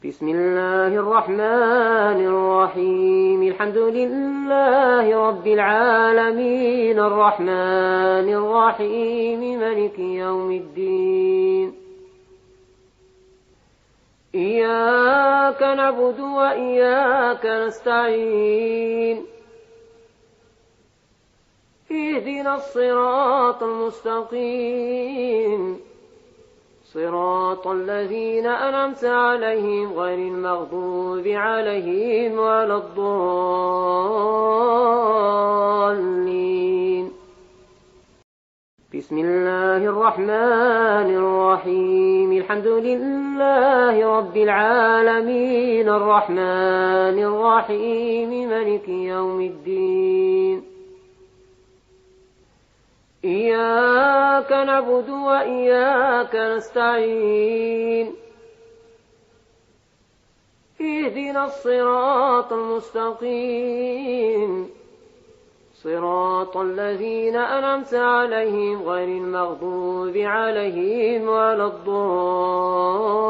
بسم الله الرحمن الرحيم. الحمد لله رب العالمين الرحمن الرحيم مالك يوم الدين. إياك نعبد وإياك نستعين. اهدنا الصراط المستقيم صراط الذين أنعمت عليهم غير المغضوب عليهم ولا الضالين. بسم الله الرحمن الرحيم. الحمد لله رب العالمين الرحمن الرحيم مالك يوم الدين. إياك نعبد وإياك نستعين. اهدنا الصراط المستقيم صراط الذين أنعمت عليهم غير المغضوب عليهم ولا الضالين.